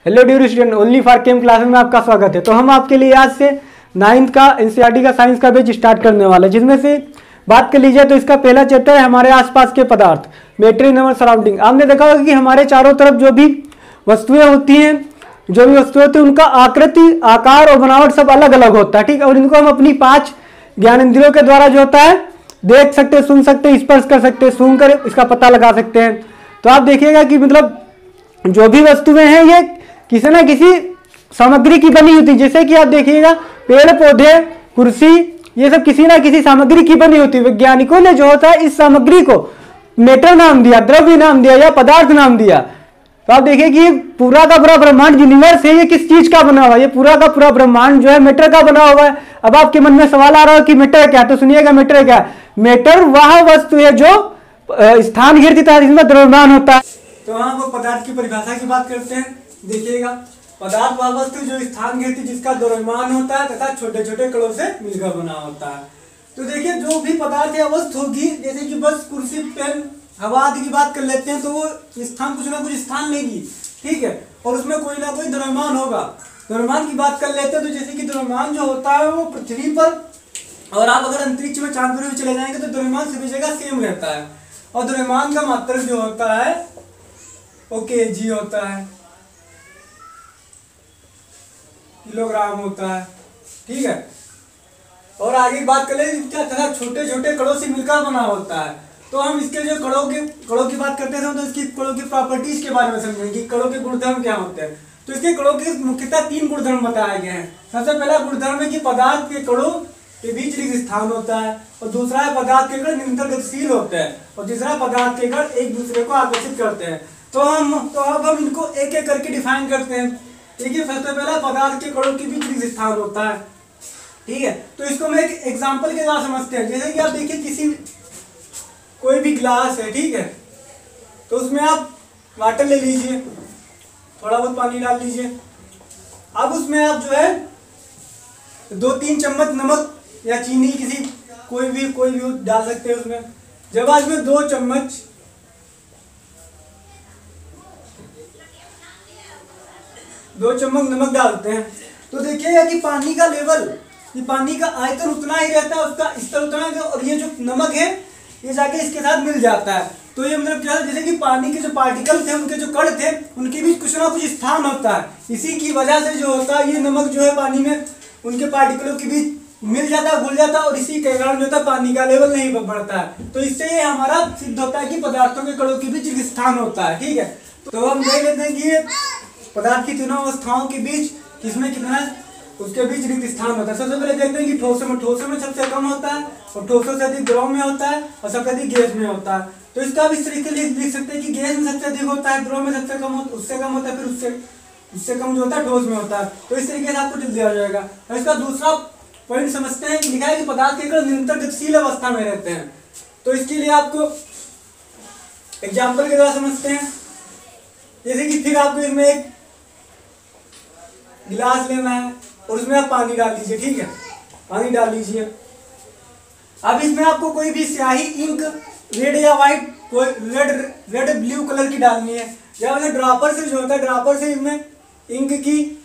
Hello dear student, only for chem class में आपका स्वागत है। तो हम आपके लिए आज से 9th का एनसीईआरटी का साइंस का बैच स्टार्ट करने वाला है, जिसमें से बात कर लीजिए तो इसका पहला चैप्टर है हमारे आसपास के पदार्थ, मैटर इन अवर सराउंडिंग। आपने देखा होगा कि हमारे चारों तरफ जो भी वस्तुएं होती हैं, उनका आकृति, आकार और बनावट सब अलग अलग होता है, ठीक है। और इनको हम अपनी 5 ज्ञानेंद्रियों के द्वारा जो होता है देख सकते, सुन सकते, स्पर्श कर सकते, सूंघ कर इसका पता लगा सकते हैं। तो आप देखिएगा कि मतलब जो भी वस्तुएं हैं ये किसी ना किसी सामग्री की बनी होती है। जैसे कि आप देखिएगा पेड़ पौधे, कुर्सी, ये सब किसी ना किसी सामग्री की बनी होती है। वैज्ञानिकों ने जो होता है इस सामग्री को मेटर नाम दिया, द्रव्य नाम दिया या पदार्थ नाम दिया। तो आप देखिए कि पूरा का पूरा ब्रह्मांड यूनिवर्स है, ये किस चीज का बना हुआ है? ये पूरा का पूरा ब्रह्मांड जो है मेटर का बना हुआ है। अब आपके मन में सवाल आ रहा हो कि मेटर क्या है, तो सुनिएगा मेटर क्या है। मेटर वह वस्तु है जो स्थान घेरती है, जिसमें द्रव्यमान होता है। तो हम वो पदार्थ की परिभाषा की बात करते हैं। देखिएगा, पदार्थ वह वस्तु जो स्थान घेरती, जिसका द्रव्यमान होता है तथा छोटे छोटे कणों से मिलकर बना होता है। तो देखिए, जो भी पदार्थ या वस्तु होगी, जैसे कि बस कुर्सी, पेन, हवा आदि की बात कर लेते हैं, तो वो स्थान कुछ ना कुछ स्थान लेगी, ठीक है, और उसमें कोई ना कोई द्रव्यमान होगा। द्रव्यमान की बात कर लेते हैं, तो जैसे कि द्रव्यमान जो होता है वो पृथ्वी पर, और आप अगर अंतरिक्ष में चांद पर भी चले जाएंगे तो द्रव्यमान सभी जगह सेम रहता है। और द्रव्यमान का मात्रक जो होता है वो केजी होता है, किलोग्राम होता है, ठीक है। और आगे बात करें क्या तथा छोटे छोटे कणों से मिलकर बना होता है। तो हम इसके जो कणों की बात करते हैं, तो इसकी कणों की प्रॉपर्टीज के बारे में समझेंगे कि कणों के गुणधर्म क्या होते हैं। तो इसके कणों के मुख्यतः 3 गुणधर्म बताए गए हैं। सबसे पहला गुणधर्म है कि पदार्थ के कणों के बीच रिक्त स्थान होता है, और दूसरा है पदार्थ के कण निरंतर गतिशील होते हैं, और तीसरा पदार्थ के कण एक दूसरे को आकर्षित करते हैं। तो अब हम इनको एक एक करके डिफाइन करते हैं। देखिए, सबसे पहला पदार्थ के कणों के बीच रिक्त स्थान होता है, ठीक है। तो इसको हम एक एग्जांपल के द्वारा समझते हैं। जैसे कि आप देखिए कोई भी ग्लास है, ठीक है, तो उसमें आप वाटर ले लीजिए, थोड़ा बहुत पानी डाल लीजिए। अब उसमें आप जो है 2-3 चम्मच नमक या चीनी कोई भी डाल सकते हैं उसमें। जब आज में 2 चम्मच नमक डालते हैं, तो देखिएगा कि पानी का लेवल, ये पानी का आयतन उतना ही रहता है, उसका स्तर उतना है, और ये जो नमक है ये जाके इसके साथ मिल जाता है। तो ये मतलब क्या है, जैसे कि पानी के जो पार्टिकल थे, उनके जो कण थे, उनके बीच कुछ ना कुछ स्थान होता है। इसी की वजह से जो होता है, ये नमक जो है पानी में उनके पार्टिकलों के बीच मिल जाता है, घुल जाता है, और इसी के कारण जो होता है पानी का लेवल नहीं बढ़ता है। तो इससे ये हमारा सिद्ध होता है कि पदार्थों के कणों के बीच एक स्थान होता है, ठीक है। तो हम देख लेते हैं कि पदार्थ की तीनों अवस्थाओं के बीच किसमें कितना उसके बीच रिक्त स्थान होता है। सबसे पहले देखते हैं कि ठोसों में सबसे कम होता है, और ठोसों से अधिक द्रव में होता है, और सबसे अधिक गैस में होता है। तो इसका भी इस तरीके लिख सकते हैं कि गैस में सबसे अधिक होता है, द्रव में सबसे कम उससे कम होता है, फिर उससे कम जो होता है ठोस में होता है। तो इस तरीके से आपको जल्दी आ जाएगा। और इसका दूसरा पॉइंट समझते हैं कि लिखा है कि पदार्थ के कण निरंतर गतिशील अवस्था में रहते हैं। तो इसके लिए आपको एग्जाम्पल के द्वारा समझते हैं। जैसे कि फिर आपको इसमें एक गिलास लेना है, और उसमें आप पानी डाल लीजिए, ठीक है, पानी डाल लीजिए। अब इसमें आपको कोई भी स्याही, इंक, रेड या व्हाइट, कोई रेड ब्लू कलर की डालनी है, या मतलब ड्रॉपर से जो होता है, ड्रॉपर से इसमें इंक की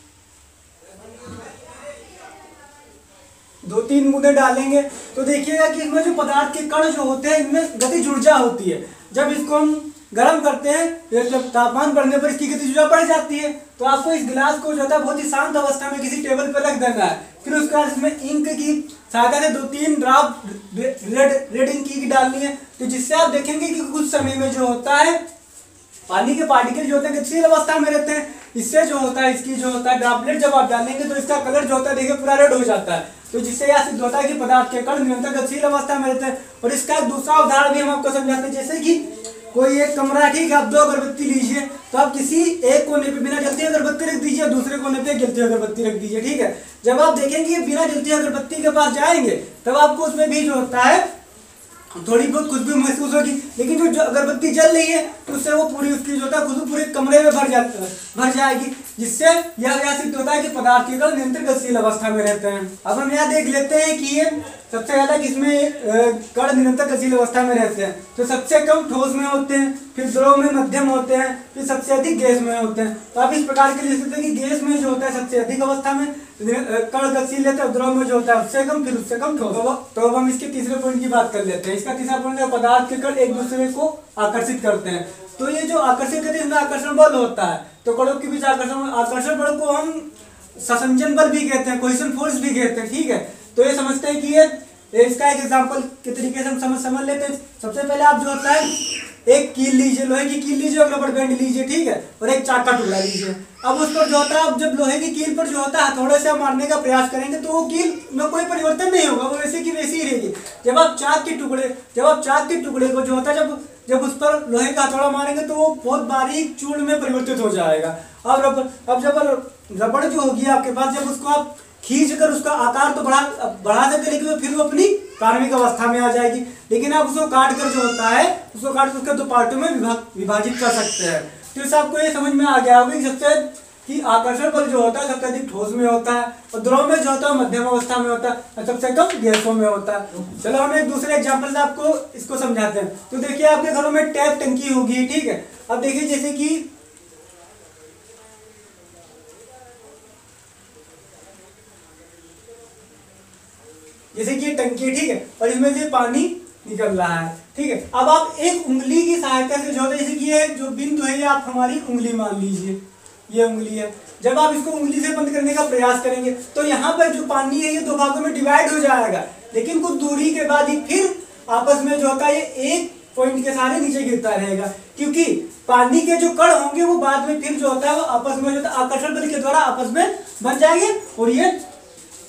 2-3 बूंदे डालेंगे। तो देखिएगा कि इसमें जो पदार्थ के कण जो होते हैं, इनमें गतिज ऊर्जा होती है। जब इसको हम गर्म करते हैं, जब तापमान बढ़ने पर इसकी गतिज ऊर्जा बढ़ जाती है। तो आपको इस गिलास को जो होता है बहुत ही शांत अवस्था में किसी टेबल पर रख देना है। फिर उसके बाद इसमें इंक की सहायता से 2-3 ड्रॉप रेड इंक की डालनी है। तो जिससे आप देखेंगे कि कुछ समय में जो होता है पानी के पार्टिकल जो होते हैं गतिशील अवस्था में रहते हैं। इससे जो होता है, इसकी जो होता है ड्रॉपलेट जब आप डालेंगे तो इसका कलर जो होता है देखिए पूरा रेड हो जाता है। तो जिससे यह सिद्ध होता है कि पदार्थ के कण निरंतर गतिशील अवस्था में रहते हैं। और इसका दूसरा उदाहरण भी हम आपको समझाते हैं। जैसे कि कोई एक कमरा है, ठीक है, आप 2 अगरबत्ती लीजिए, तो आप किसी एक कोने पे बिना जलती अगरबत्ती रख दीजिए, दूसरे कोने पे जलती अगरबत्ती रख दीजिए, ठीक है। जब आप देखेंगे बिना जलती अगरबत्ती के पास जाएंगे, तब आपको उसमें भी जो होता है थोड़ी बहुत खुशबू महसूस होगी। लेकिन जो अगरबत्ती जल रही है, तो उससे वो पूरी उसकी जो होता है खुशबू पूरे कमरे में भर जाएगी, जिससे यह सिद्ध होता है कि पदार्थ के कण निरंतर गतिशील अवस्था में रहते हैं। अब हम यहाँ देख लेते हैं कि ये सबसे ज्यादा किसमें कण निरंतर गतिशील अवस्था में रहते हैं। तो सबसे कम ठोस में होते हैं, फिर द्रव में मध्यम होते हैं, फिर सबसे अधिक गैस में होते हैं। तो आप इस प्रकार के लिख सकते हैं कि गैस में जो होता है सबसे अधिक अवस्था में कण गतिशील रहते हैं, द्रव में जो होता है उससे कम, फिर उससे कम ठोस। तो अब हम इसके तीसरे पॉइंट की बात कर लेते हैं। इसका तीसरा पॉइंट है पदार्थ के कण एक दूसरे को आकर्षित करते हैं। तो ये जो आकर्षित करते हैं इसमें आकर्षण बल होता है। तो कणों के बीच आकर्षण बल को हम संसंजन बल भी कहते हैं, कोहेशन फोर्स भी कहते हैं, ठीक है। तो ये समझते हैं कि ये इसका एक एग्जांपल के तरीके से हम समझ लेते हैं। सबसे पहले आप जो होता है एक कील लीजिए, लोहे की कील लीजिए और रबड़ बैंड लीजिए, ठीक है, और एक चाक का टुकड़ा लीजिए। अब उस पर जो होता है, अब जब लोहे की कील पर जो होता है हथौड़े से मारने का प्रयास करेंगे तो वो कील में कोई परिवर्तन नहीं होगा, वो वैसे की वैसी ही रहेगी। जब आप चाक के टुकड़े को जो होता है जब उस पर लोहे का हथौड़ा मारेंगे तो वो बहुत बारीक चूर्ण में परिवर्तित हो जाएगा। अब जब रबड़ जो होगी आपके पास, जब उसको आप खींच कर उसका आकार तो बढ़ा सकते, लेकिन फिर वो अपनी प्रारंभिक अवस्था में आ जाएगी। लेकिन आप उसको काट कर जो होता है उसको काट कर उसके दो पार्टों में विभाजित कर सकते हैं। तो इससे आपको ये समझ में आ गया होगा कि सबसे कि आकर्षण बल जो होता है सबसे अधिक ठोस में होता है, और द्रव में जो होता है मध्यम अवस्था में होता है, और सबसे कम गैसों में होता है। चलो हम एक दूसरे एग्जांपल से आपको इसको समझाते हैं। तो देखिए आपके घरों में टैप टंकी होगी, ठीक है। अब देखिए जैसे कि ये टंकी, ठीक है, और इसमें से पानी निकल रहा है, ठीक है। अब आप एक उंगली की सहायता से जो होता है, जैसे कि ये जो बिंदु है ये आप हमारी उंगली मान लीजिए, ये उंगली है। जब आप इसको उंगली से बंद करने का प्रयास करेंगे तो यहाँ पर जो पानी है ये दो भागों में डिवाइड हो जाएगा, लेकिन कुछ दूरी के बाद ही फिर आपस में जो होता है ये एक पॉइंट के सहारे नीचे गिरता रहेगा, क्योंकि पानी के जो कण होंगे वो बाद में फिर जो होता है वो आपस में जो होता है आकर्षण बल के द्वारा आपस में बन जाएंगे और ये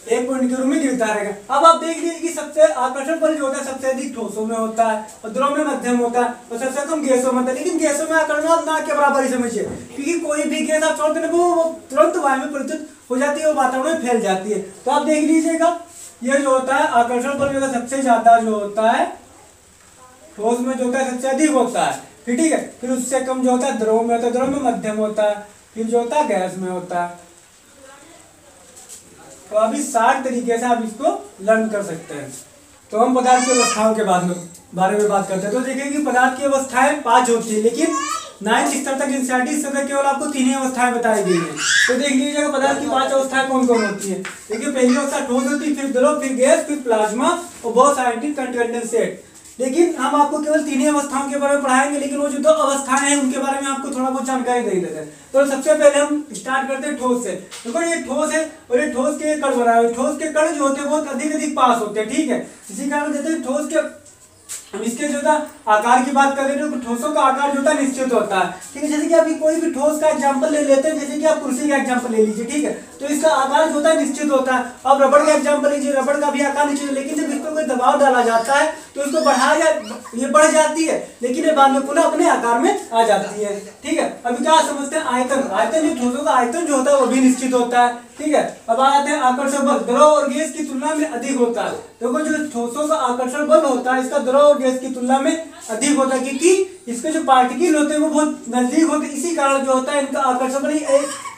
एक पॉइंट के रूप में गिरता रहेगा। अब आप देख लीजिए कि सबसे आकर्षण बल जो होता है सबसे अधिक ठोसों में होता है, और द्रव में मध्यम होता है, और सबसे कम गैसों में होता है। लेकिन गैसों में आकर्षण ना के बराबर ही समझिए, क्योंकि कोई भी गैस आप छोड़ देने वो तुरंत वायु में परिवर्तित हो जाती है और वातावरण में फैल जाती है। तो आप देख लीजिएगा ये जो होता है आकर्षण बल जो है सबसे ज्यादा जो होता है ठोस में जो होता है सबसे अधिक होता है, फिर ठीक है, फिर उससे कम जो होता है द्रव में होता है, द्रव में मध्यम होता है, फिर जो होता है गैस में होता है। तो अभी 60 तरीके से आप इसको लर्न कर सकते हैं। तो हम पदार्थ की अवस्थाओं के बारे में बात करते हैं। तो देखिए कि पदार्थ की अवस्थाएं 5 होती है, लेकिन 9th स्तर तक एनसीईआरटी स्तर तक केवल आपको 3 ही अवस्थाएं बताई गई हैं। तो देख लीजिएगा पदार्थ की 5 अवस्थाएं कौन कौन होती है। देखिए पहली अवस्था ठोस होती है, फिर द्रव, फिर गैस, फिर प्लाज्मा और बहुत सारे कंडेंसेट। लेकिन हम आपको केवल 3 ही अवस्थाओं के बारे में पढ़ाएंगे, लेकिन वो जो 2 अवस्थाएं हैं उनके बारे में आपको थोड़ा बहुत जानकारी दे देते हैं। तो सबसे पहले हम स्टार्ट करते हैं ठोस से। देखो ये ठोस है और ये ठोस के कण बना है। ठोस के कण जो होते हैं बहुत अधिक पास होते हैं, ठीक है। इसी कारण कहते हैं ठोस के हम इसके जो था आकार की बात कर रहे हैं, ठोसों का आकार जो था निश्चित होता है, ठीक है। जैसे कि अभी कोई भी ठोस का एग्जांपल ले लेते हैं, जैसे कि आप कुर्सी का एग्जांपल ले लीजिए, ठीक है, तो इसका आकार जो होता है निश्चित होता है। अब रबड़ का एग्जांपल लीजिए, रबड़ का भी आकार निश्चित है, लेकिन जब इस पर कोई दबाव डाला जाता है तो इसको ये बढ़ जाती है, लेकिन ये बाद में पुनः अपने आकार में आ जाती है, ठीक है। अभी क्या समझते हैं आयतन जो ठोसों का आयतन जो होता है वो भी निश्चित होता है, ठीक है। अब आ जाते हैं आकर्षण बल, द्रव और गैस की तुलना में अधिक होता है। देखो जो ठोसों का आकर्षण बल होता है इसका द्रव और गैस की तुलना में अधिक होता है, क्योंकि इसके जो पार्टिकल होते हैं वो बहुत नजदीक होते हैं। इसी कारण जो होता है इनका आकर्षण बल,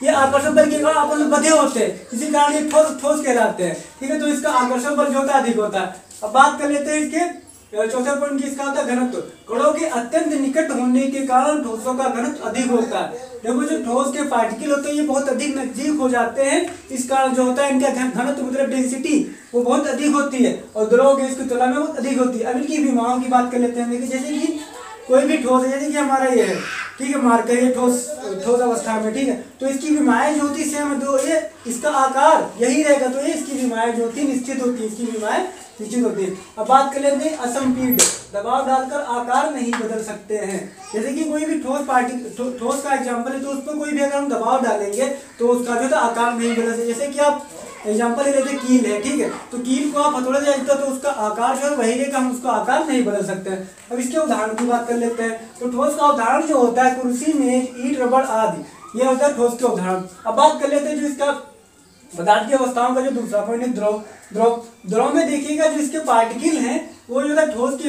ये आकर्षण बल के कारण आपस में बंधे होते हैं, इसी कारण ये ठोस कहलाते हैं, ठीक है। तो इसका आकर्षण बल जो होता है अधिक होता है। अब बात कर लेते हैं इसके चौथे पॉइंट की, इसका होता है घनत्व। कणों के अत्यंत निकट होने के कारण ठोसों का घनत्व अधिक होता है। देखो जो ठोस के पार्टिकल होते हैं ये बहुत अधिक नजदीक हो जाते हैं, इस कारण जो होता है इनका घनत्व मतलब डेंसिटी वो बहुत अधिक होती है, और द्रव गैस की तुलना में बहुत अधिक होती है। अब इनकी विमाओं की बात कर लेते हैं। देखिए जैसे कि कोई भी ठोस है, जैसे कि हमारा ये है, ठीक है, मार्कर ये ठोस अवस्था में, ठीक है, तो इसकी विमाएं जो होती है दो, ये इसका आकार यही रहेगा, तो ये इसकी विमाएं जो होती है निश्चित होती है, इसकी विमाएं निश्चित होती है। अब बात कर लेते हैं असंपीड्य, दबाव डालकर आकार नहीं बदल सकते हैं। जैसे कि कोई भी ठोस का एग्जांपल है, तो उस पर कोई भी अगर हम दबाव डालेंगे तो उसका जो है आकार नहीं बदल सकते। जैसे कि आप एग्जांपल ले लेते कील है, ठीक है, तो कील को आप हथौड़े से तो उसका आकार जो है वही रहेगा, हम उसका आकार नहीं बदल सकते हैं। अब इसके उदाहरण की बात कर लेते हैं। तो ठोस का उदाहरण जो होता है कुर्सी, मेज, ईंट, रबड़ आदि, ये होता है ठोस के उदाहरण। अब बात कर लेते हैं जो इसका पदार्थ की अवस्थाओं का जो दूसरा पॉइंट है द्रव में देखिएगा जो इसके पार्टिकल हैं वो जो है ठोस की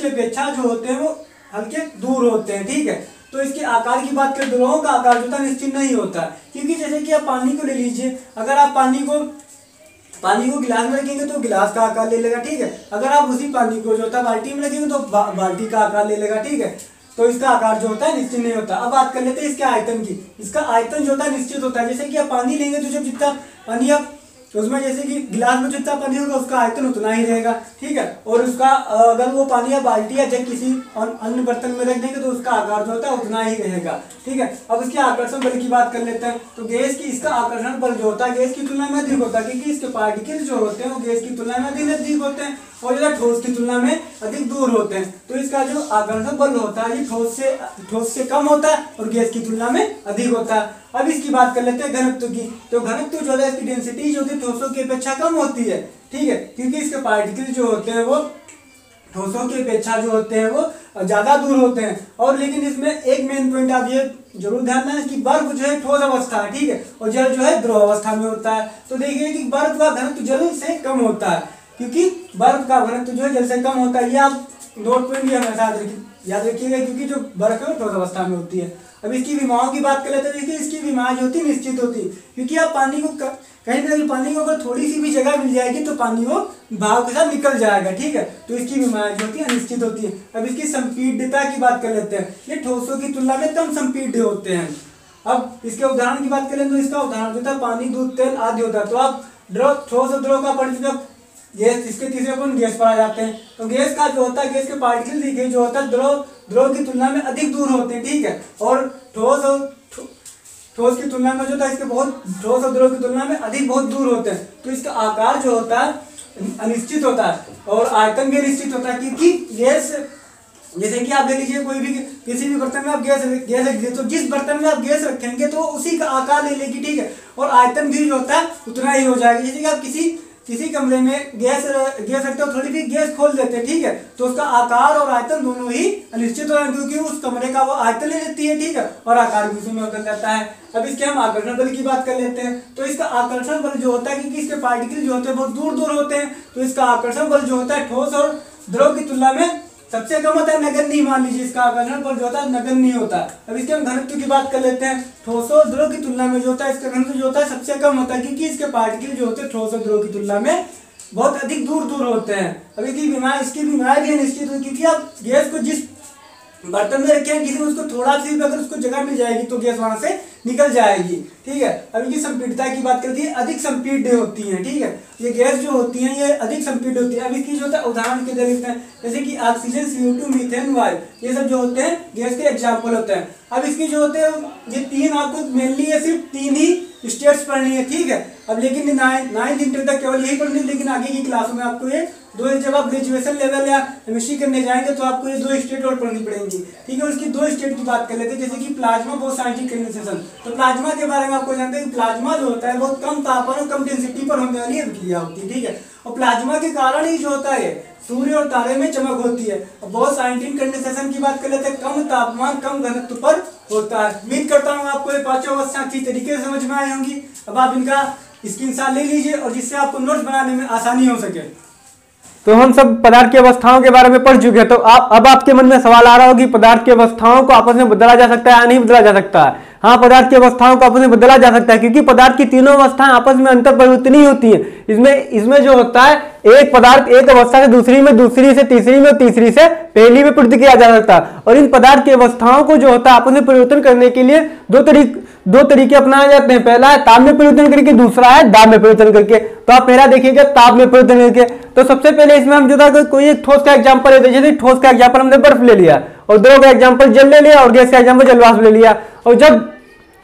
अपेक्षा जो होते हैं वो हल्के दूर होते हैं, ठीक है। तो इसके आकार की बात करें, द्रवों का आकार जो होता है निश्चित नहीं होता है, क्योंकि जैसे कि आप पानी को ले लीजिए, अगर आप पानी को गिलास में रखेंगे तो गिलास का आकार ले लेगा, ठीक है। अगर आप उसी पानी को जो होता है बाल्टी में रखेंगे तो बाल्टी का आकार ले लेगा, ठीक है। तो इसका आकार जो होता है निश्चित नहीं होता। अब बात कर लेते हैं इसके आयतन की। इसका आयतन जो होता है निश्चित होता है। जैसे कि आप पानी लेंगे तो जब जितना पानी आप उसमें, जैसे कि गिलास में जितना पानी होगा उसका आयतन उतना ही रहेगा, ठीक है। और उसका अगर वो पानी या बाल्टी या जग किसी अन्य बर्तन में रख देंगे तो उसका आकार जो होता है उतना ही रहेगा, ठीक है। अब इसके आकर्षण बल की बात कर लेते हैं। तो गैस की इसका आकर्षण बल जो होता है गैस की तुलना में अधिक होता है, क्योंकि इसके पार्टिकल जो होते हैं वो गैस की तुलना में अधिक नजदीक होते हैं और जो ठोस की तुलना में अधिक दूर होते हैं। तो इसका जो आकर्षण बल होता है ये ठोस से कम होता है और गैस की तुलना में अधिक होता है। अब इसकी बात कर लेते हैं घनत्व की। तो घनत्व जो है इसकी डेंसिटी जो होती है ठोसों की अपेक्षा कम होती है, ठीक है, क्योंकि इसके पार्टिकल जो होते हैं वो ठोसों की अपेक्षा जो होते हैं वो ज्यादा दूर होते हैं। और लेकिन इसमें एक मेन पॉइंट आप ये जरूर ध्यान देना कि बर्फ जो है ठोस अवस्था है, ठीक है, और जल जो है द्रव अवस्था में होता है। तो देखिए कि बर्फ का घनत्व जल से कम होता है, क्योंकि बर्फ का घनत्व जो है जल से कम होता है। ये आप नोट पॉइंट भी हमेशा याद रखिएगा, क्योंकि जो बर्फ है वो ठोस अवस्था में होती है। अब इसकी विमाओं की बात कर लेते हैं। देखिए इसकी विमा जो होती है निश्चित होती है, क्योंकि आप पानी को कहीं ना कहीं पानी को अगर थोड़ी सी भी जगह मिल जाएगी तो पानी वो भाव के साथ निकल जाएगा, ठीक है। तो इसकी विमाएं जो होती है अनिश्चित होती है। अब इसकी संपीड्यता की बात कर लेते हैं। ये ठोसों की तुलना में कम संपीड्य होते हैं। अब इसके उदाहरण की बात करें तो इसका उदाहरण जो था पानी, दूध, तेल आदि होता है। तो आप ठोस और द्रव का परिचय गैस, इसके तीसरे अपन गैस पर आ जाते हैं। तो गैस का जो होता है गैस के पार्टिकल देखिए जो होता है द्रव की तुलना में अधिक दूर होते हैं, ठीक है। और ठोस की तुलना में जो होता है इसके ठोस और द्रव की तुलना में अधिक बहुत दूर होते हैं। तो इसका आकार जो होता है अनिश्चित होता है और आयतन भी अनिश्चित होता है, क्योंकि गैस, जैसे कि आप ले लीजिए कोई भी किसी भी बर्तन में आप गैस रख दीजिए, तो जिस बर्तन में आप गैस रखेंगे तो उसी का आकार ले लेगी, ठीक है, और आयतन भी जो होता है उतना ही हो जाएगा। जैसे कि आप किसी कमरे में गैस रखते हो, थोड़ी भी गैस खोल देते हैं, ठीक है, तो उसका आकार और आयतन दोनों ही अनिश्चित हो, क्योंकि उस कमरे का वो आयतन ले लेती है, ठीक है, और आकार भी उसी में बदल जाता है। अब इसके हम आकर्षण बल की बात कर लेते हैं। तो इसका आकर्षण बल जो होता है, क्योंकि इसके पार्टिकल जो होते हैं बहुत दूर दूर होते हैं, तो इसका आकर्षण बल जो होता है ठोस और द्रव की तुलना में सबसे कम होता है, नगण्य। मान लीजिए इसका आकर्षण बल जो होता है नगण्य होता है। अब इसके हम घनत्व की बात कर लेते हैं। ठोस और द्रव की तुलना में जो होता है इसका घनत्व जो होता है सबसे कम होता है, क्योंकि इसके पार्टिकल जो होते हैं ठोस और द्रव की तुलना में बहुत अधिक दूर दूर होते हैं। अब इसकी बीमारी भी निश्चित होती है, क्योंकि आप गैस को जिस बर्तन में रखे हैं किसी में उसको थोड़ा सी भी अगर उसको जगह मिल जाएगी तो गैस वहां से निकल जाएगी, ठीक है। अब इनकी संपीड्यता की बात करती है, अधिक संपीड्य होती है, ठीक है। ये गैस जो होती है ये अधिक संपीड्य होती है। अब इसकी जो होता है उदाहरण के दे देते हैं, जैसे कि ऑक्सीजन, CO2, मीथेन वायु, ये सब जो होते हैं गैस के एग्जाम्पल होते हैं। अब इसकी जो होते हैं ये तीन आपको मेनली ये सिर्फ तीन ही स्टेट्स पढ़नी है, ठीक है। अब लेकिन 9th इंटर तक केवल यही पढ़नी है, लेकिन आगे की क्लासों में आपको ये दो, जब आप ग्रेजुएशन लेवल या एमएससी करने जाएंगे तो आपको ये 2 स्टेट और पढ़नी पड़ेंगी, ठीक है। उसकी 2 स्टेट की बात कर लेते हैं, जैसे कि प्लाज्मा बोसाइंटिक कंडेंसेशन। तो प्लाज्मा के बारे में आपको जानते हैं, प्लाज्मा जो होता है बहुत कम तापमान और कम डेंसिटी पर होने वाली अभिक्रिया होती है, ठीक है। और प्लाज्मा के कारण ही जो होता है सूर्य और तारे में चमक होती है। बोसाइंटिक कंडेंसेशन की बात कर लेते हैं, कम तापमान कम घनत्व पर होता है। उम्मीद करता हूँ आपको ये पांचों अवस्था अच्छी तरीके से समझ में आई होंगी। अब आप इनका स्क्रीनशॉट ले लीजिए और जिससे आपको नोट्स बनाने में आसानी हो सके। तो हम सब पदार्थ की अवस्थाओं के बारे में पढ़ चुके हैं। तो अब आपके मन में सवाल आ रहा होगा कि पदार्थ की अवस्थाओं को आपस में बदला जा सकता है या नहीं बदला जा सकता है। हाँ, पदार्थ की अवस्थाओं को आपस में बदला जा सकता है, क्योंकि पदार्थ की तीनों अवस्थाएं आपस में अंतर परिवर्तनीय होती हैं। इसमें जो होता है एक पदार्थ एक अवस्था से दूसरी में, दूसरी से तीसरी में, तीसरी से पहली में प्रवृत्ति किया जा सकता है। और इन पदार्थ की अवस्थाओं को जो होता है आपस में परिवर्तन करने के लिए दो तरीके अपनाए जाते हैं। पहला है ताप में परिवर्तन करके, दूसरा है दाब में परिवर्तन करके। तो आप पहला देखिएगा ताप में परिवर्तन करके। तो सबसे पहले इसमें हम जो था कोई एक ठोस का एग्जांपल लेते हैं। जैसे ठोस का एग्जांपल हमने बर्फ ले लिया, और द्रव का एग्जांपल जल ले लिया, और गैस का एग्जांपल जलवाष्प ले लिया।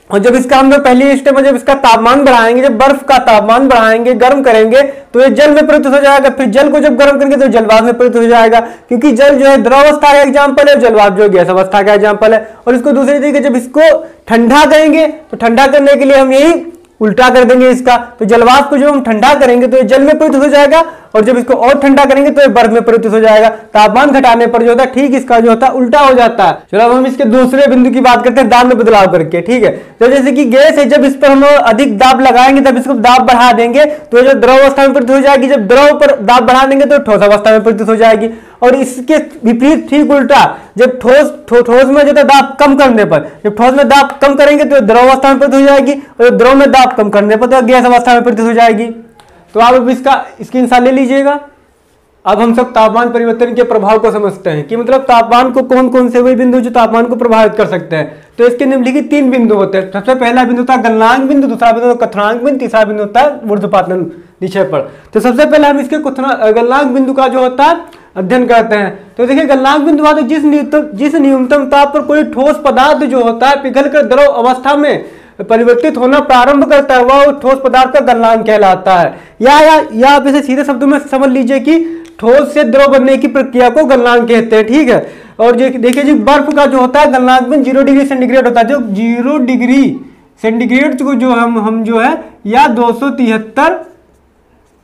और जब इसका हम पहली स्टेप में जब इसका तापमान बढ़ाएंगे, जब बर्फ का तापमान बढ़ाएंगे, गर्म करेंगे, तो ये जल में परिवर्तित हो जाएगा। फिर जल को जब गर्म करेंगे तो जलवाष्प में परिवर्तित हो जाएगा, क्योंकि जल जो है द्रव अवस्था का एग्जांपल है, जलवाष्प जो गैस अवस्था का एग्जांपल है। और इसको दूसरी तरीके जब इसको ठंडा करेंगे तो ठंडा करने के लिए हम यही उल्टा कर देंगे इसका। तो जलवाष्प को जब हम ठंडा करेंगे तो ये जल में परिवर्तित हो जाएगा, और जब इसको और ठंडा करेंगे तो ये बर्फ में परिवर्तित हो जाएगा। तापमान घटाने पर जो होता है ठीक इसका जो होता है उल्टा हो जाता है। चलो अब हम इसके दूसरे बिंदु की बात करते हैं, दाब में बदलाव करके, ठीक है। तो जैसे कि गैस है, जब इस पर हम अधिक दाब लगाएंगे तब इसको दाब बढ़ा देंगे तो जो द्रव अवस्था में परिवर्तित हो जाएगी। जब द्रव पर दाब बढ़ा देंगे तो ठोस अवस्था में परिवर्तित हो जाएगी। और इसके विपरीत ठीक उल्टा, जब ठोस में जो है दाब कम करने पर, जब ठोस में दाब कम करेंगे तो द्रव अवस्था में परिवर्तित हो जाएगी, और द्रव में दाब कम करने पर तो गैस अवस्था में परिवर्तित हो जाएगी। तो आप अब इसका स्क्रीनशॉट ले लीजिएगा। अब हम सब तापमान परिवर्तन के प्रभाव को समझते हैं कि मतलब तापमान को कौन कौन से वही बिंदु जो तापमान को प्रभावित कर सकते हैं। तो इसके निम्नलिखित 3 बिंदु होते हैं। सबसे पहला बिंदु होता है गलनांक बिंदु, दूसरा बिंदु होता है क्वथनांक बिंदु, तीसरा बिंदु होता है ऊर्ध्वपातन नीचे पर। तो सबसे पहले हम इसके गलनांक बिंदु का जो होता है अध्ययन करते हैं। तो देखिए गलनांक बिंदु हुआ तो जिस न्यूनतम ताप पर कोई ठोस पदार्थ जो होता है पिघलकर द्रव अवस्था में परिवर्तित होना प्रारंभ करता है, वह ठोस पदार्थ का गलनांक कहलाता है। या आप इसे सीधे शब्दों में समझ लीजिए कि ठोस से द्रव बनने की प्रक्रिया को गलनांक कहते हैं, ठीक है। और देखिए जी बर्फ का जो होता है गलनांक में 0 डिग्री सेंटीग्रेड होता है। जो 0 डिग्री सेंटीग्रेड को जो हम जो है या 273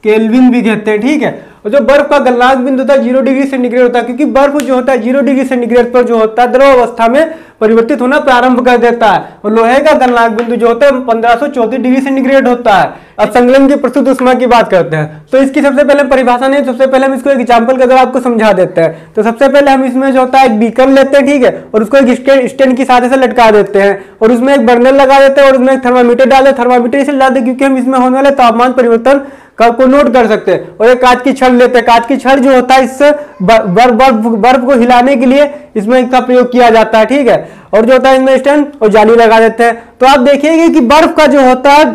केल्विन भी कहते हैं, ठीक है। और जो बर्फ का गलनांक बिंदु होता है 0 डिग्री सेंटीग्रेड होता है, क्योंकि बर्फ जो होता है 0 डिग्री सेंटीग्रेड पर जो होता है द्रव अवस्था में परिवर्तित होना प्रारंभ कर देता है। और लोहे का गलनांक बिंदु जो होता है 1534 डिग्री सेंटीग्रेड होता है। अब संलयन की प्रस्तुत ऊष्मा की बात करते हैं। तो इसकी सबसे पहले परिभाषा नहीं, सबसे पहले हम इसको एक एग्जाम्पल के द्वारा आपको समझा देते हैं। तो सबसे पहले हम इसमें जो होता है एक बीकर लेते हैं, ठीक है, और उसको एक स्टैंड की सहायता से लटका देते हैं और उसमें एक बर्नर लगा देते हैं और उसमें एक थर्मामीटर डाल देते। थर्मामीटर इसलिए डाल देते क्योंकि हम इसमें होने वाले तापमान परिवर्तन को नोट कर सकते हैं। और एक कांच की छड़ लेते हैं। कांच की छड़ जो होता है इससे बर्फ को हिलाने के लिए इसमें इसका प्रयोग किया जाता है, ठीक है। और जो होता है इसमें स्टैंड और जाली लगा देते हैं। तो आप देखिएगा कि बर्फ का जो होता है,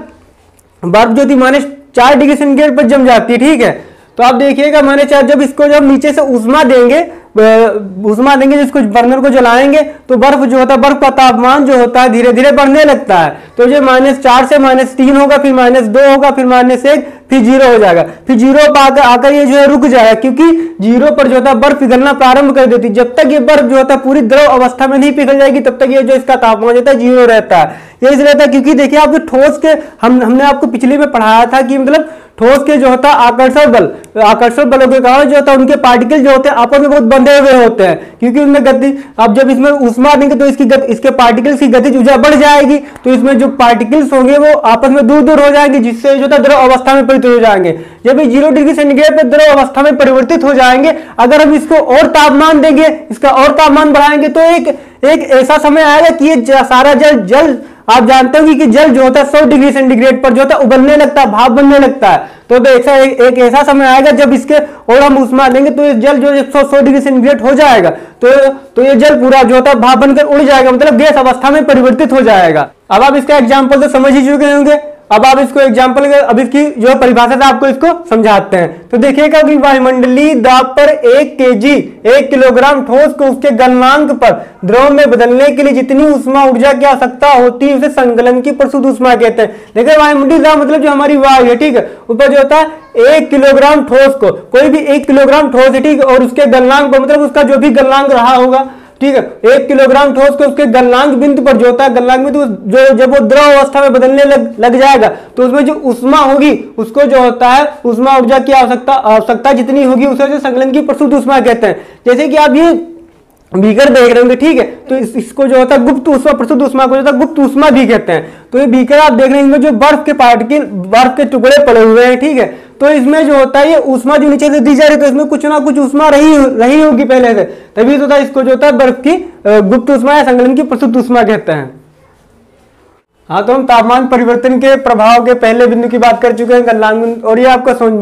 बर्फ जो थी -4 डिग्री सेंटीग्रेड पर जम जाती है, ठीक है। तो आप देखिएगा जब इसको जब नीचे से ऊष्मा देंगे जिसको बर्नर को जलाएंगे तो बर्फ जो होता है, बर्फ का तापमान जो होता है धीरे धीरे बढ़ने लगता है। तो जो -4 से -3 होगा, फिर -2 होगा, फिर -1, फिर 0 हो जाएगा। फिर 0 पर आकर ये जो है रुक जाएगा, क्योंकि 0 पर जो होता है बर्फ पिघलना प्रारंभ कर देती है। जब तक ये बर्फ जो होता है पूरी द्रव अवस्था में नहीं पिघल जाएगी तब तक ये जो इसका तापमान होता है 0 रहता है। ये इसलिए रहता है क्योंकि देखिए आप ठोस के हमने आपको पिछले में पढ़ाया था कि मतलब ठोस के जो होता है आकर्षण बलों के कारण जो होता है उनके पार्टिकल जो होते हैं आपस में बहुत बंधे हुए होते हैं, क्योंकि उनमें गति, अब जब इसमें ऊष्मा देंगे तो इसके पार्टिकल्स की गतिज ऊर्जा बढ़ जाएगी। तो इसमें जो पार्टिकल्स होंगे वो आपस में दूर दूर हो जाएंगे, जिससे जो होता है द्रव अवस्था में परिवर्तित हो जाएंगे। जब ये 0 डिग्री सेंटीग्रेड पर द्रव अवस्था में परिवर्तित हो जाएंगे, अगर हम इसको और तापमान देंगे, इसका और तापमान बढ़ाएंगे तो एक ऐसा समय आएगा कि ये सारा जल आप जानते हो कि जल जो होता है 100 डिग्री सेंटीग्रेड पर जो होता है उबलने लगता है, भाप बनने लगता है। तो एक ऐसा समय आएगा जब इसके और हम ऊष्मा देंगे तो ये जल जो 100 डिग्री सेंटीग्रेड हो जाएगा। तो ये जल पूरा जो होता है भाप बनकर उड़ जाएगा, मतलब गैस अवस्था में परिवर्तित हो जाएगा। अब आप इसका एग्जाम्पल तो समझ ही चुके होंगे। अब आप इसको एग्जाम्पल, अब इसकी जो परिभाषा है आपको इसको समझाते हैं। तो देखिएगा कि वायुमंडलीय दाब पर 1 किलोग्राम ठोस को उसके गलनांक पर द्रव में बदलने के लिए जितनी ऊष्मा ऊर्जा की आवश्यकता होती है उसे संकलन की प्रस्तुत ऊष्मा कहते हैं। देखिए वायुमंडलीय दाब मतलब जो हमारी वायु है, ठीक है, ऊपर जो होता है 1 किलोग्राम ठोस को, कोई भी 1 किलोग्राम ठोस है, ठीक है, और उसके गलनांक पर मतलब उसका जो भी गलनांक रहा होगा, ठीक है, 1 किलोग्राम ठोस को उसके गलनांक बिंदु पर जो होता है, गलनांक बिंदु जो जब वो द्रव अवस्था में बदलने लग जाएगा तो उसमें जो ऊष्मा होगी उसको जो होता है ऊष्मा ऊर्जा की आवश्यकता जितनी होगी उसे जो संकलन की प्रस्तुत ऊष्मा कहते हैं। जैसे कि आप ये बीकर देख रहे होंगे, ठीक है, तो इसको जो होता है गुप्त ऊष्मा, प्रस्तुत ऊष्मा को जो होता है गुप्त ऊष्मा भी कहते हैं। तो ये बीकर आप देख रहे हैं जो बर्फ के टुकड़े पड़े हुए हैं, ठीक है, तो इसमें जो होता है ये ऊष्मा जो नीचे से दी जा रही है तो इसमें कुछ ना कुछ ऊष्मा रही होगी पहले से, तभी तो होता है इसको जो होता है बर्फ की गुप्त ऊष्मा या संकलन की प्रस्तुत ऊष्मा कहते हैं। हाँ, तो हम तापमान परिवर्तन के प्रभाव के पहले बिंदु की बात कर चुके हैं, गलनांक बिंदु, और ये आपको समझ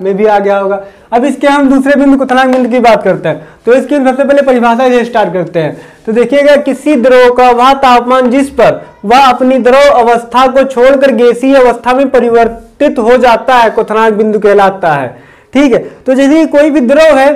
में भी आ गया होगा। अब इसके हम दूसरे बिंदु क्वथनांक बिंदु की बात करते हैं। तो इसकी सबसे पहले परिभाषा से स्टार्ट करते हैं। तो देखिएगा किसी द्रव का वह तापमान जिस पर वह अपनी द्रव अवस्था को छोड़कर गैसीय अवस्था में परिवर्तित हो जाता है क्वथनांक बिंदु कहलाता है, ठीक है। तो जैसे कोई भी द्रव है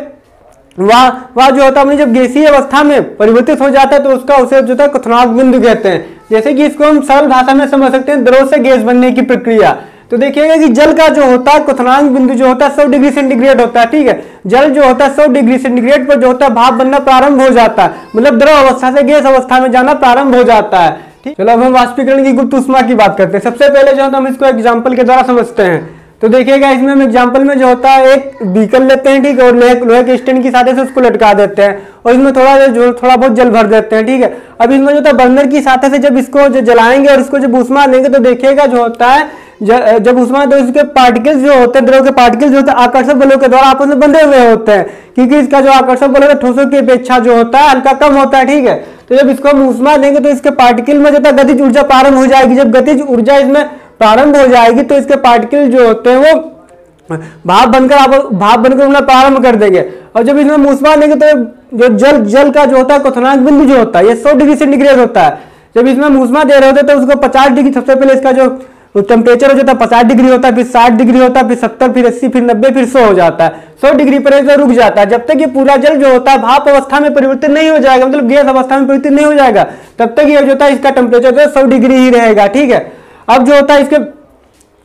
वह जो होता है जब गैसीय अवस्था में परिवर्तित हो जाता है तो उसे जो होता है क्वथनांक बिंदु कहते हैं। जैसे कि इसको हम सरल भाषा में समझ सकते हैं, द्रव से गैस बनने की प्रक्रिया। तो देखिएगा कि जल का जो होता है क्वथनांक बिंदु जो होता है 100 डिग्री सेंटीग्रेड होता है, ठीक है। जल जो होता है 100 डिग्री सेंटीग्रेड पर जो होता है भाप बनना प्रारंभ हो जाता है, मतलब द्रव अवस्था से गैस अवस्था में जाना प्रारंभ हो जाता है, ठीक। चलो अब हम वाष्पीकरण की गुप्त ऊष्मा की बात करते हैं। सबसे पहले जो हम इसको एग्जाम्पल के द्वारा समझते हैं। तो देखिएगा इसमें हम एग्जाम्पल में जो होता है एक बीकर लेते हैं, ठीक है, और लोहे के स्टैंड की सहायता से उसको लटका देते हैं और इसमें थोड़ा बहुत जल भर देते हैं, ठीक है। अब इसमें जो होता है बर्नर की सहायता से जब इसको जलाएंगे और इसको जब ऊष्मा देंगे तो देखिएगा जो होता है जब ऊष्मा तो इसके पार्टिकल्स जो होते हैं, द्रव के पार्टिकल्स जो होते हैं आकर्षक बलों के द्वारा आपस में बंधे हुए होते हैं, क्योंकि इसका जो आकर्षक बल है ठोसों की अपेक्षा जो होता है हल्का कम होता है। ठीक है, तो जब इसको हम ऊष्मा देंगे तो इसके पार्टिकल में जो है गतिज ऊर्जा प्रारंभ हो जाएगी। जब गतिज ऊर्जा इसमें प्रारंभ हो जाएगी तो इसके पार्टिकल जो होते हैं वो भाप बनकर उड़ना प्रारंभ कर देंगे। और जब इसमें ऊष्मा देंगे तो जो जल का जो होता है क्वथनांक बिंदु जो होता है ये 100 डिग्री सेंटीग्रेड होता है। जब इसमें ऊष्मा दे रहे होते हैं तो उसको 50 डिग्री, सबसे पहले इसका जो टेम्परेचर हो जाता है 50 डिग्री होता है, फिर 60 डिग्री होता है, फिर 70, फिर 80, फिर 90, फिर 100 हो जाता है। 100 डिग्री पर रुक जाता है। जब तक ये पूरा जल जो होता है भाप अवस्था में परिवर्तित नहीं हो जाएगा, मतलब गैस अवस्था में परिवर्तित नहीं हो जाएगा, तब तक ये जो होता है इसका टेम्परेचर जो है 100 डिग्री ही रहेगा। ठीक है, अब जो होता है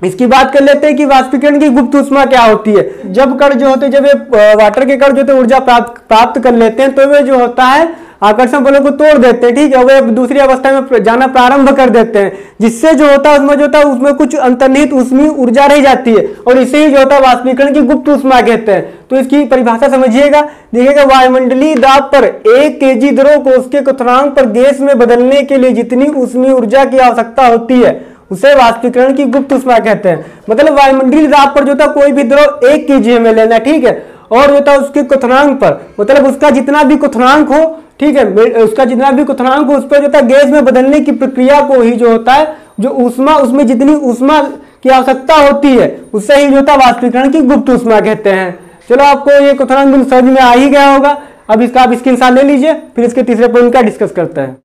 इसकी बात कर लेते हैं कि वाष्पीकरण की गुप्त ऊष्मा क्या होती है। जब कण जो होते हैं, जब ये वाटर के कण जो होते हैं ऊर्जा प्राप्त कर लेते हैं तो वे जो होता है आकर्षण बलों को तोड़ देते हैं। ठीक है, वे दूसरी अवस्था में जाना प्रारंभ कर देते हैं, जिससे जो होता है उसमें जो होता है उसमें कुछ अंतर्निहित ऊष्मीय ऊर्जा रह जाती है और इसे ही जो होता है वाष्पीकरण की गुप्त ऊष्मा कहते हैं। तो इसकी परिभाषा समझिएगा, देखिएगा वायुमंडलीय दाब पर 1 केजी द्रव को उसके क्वथनांक पर गैस में बदलने के लिए जितनी ऊष्मीय ऊर्जा की आवश्यकता होती है उसे वाष्पीकरण की गुप्त ऊष्मा कहते हैं। मतलब वायुमंडलीय दाब पर जो था कोई भी द्रव 1 केजी हमें लेना, ठीक है, और जो था उसके क्वथनांक पर, मतलब उसका जितना भी क्वथनांक हो, ठीक है, उसका जितना भी क्वथनांक हो उस पर जो था गैस में बदलने की प्रक्रिया को ही जो होता है जो ऊष्मा, उसमें जितनी ऊष्मा की आवश्यकता होती है उससे ही जो होता है वाष्पीकरण की गुप्त ऊष्मा कहते हैं। चलो आपको ये क्वथनांक बिंदु समझ में आ ही गया होगा। अब इसका आप स्क्रीनशॉट ले लीजिए, फिर इसके तीसरे पॉइंट का डिस्कस करते हैं।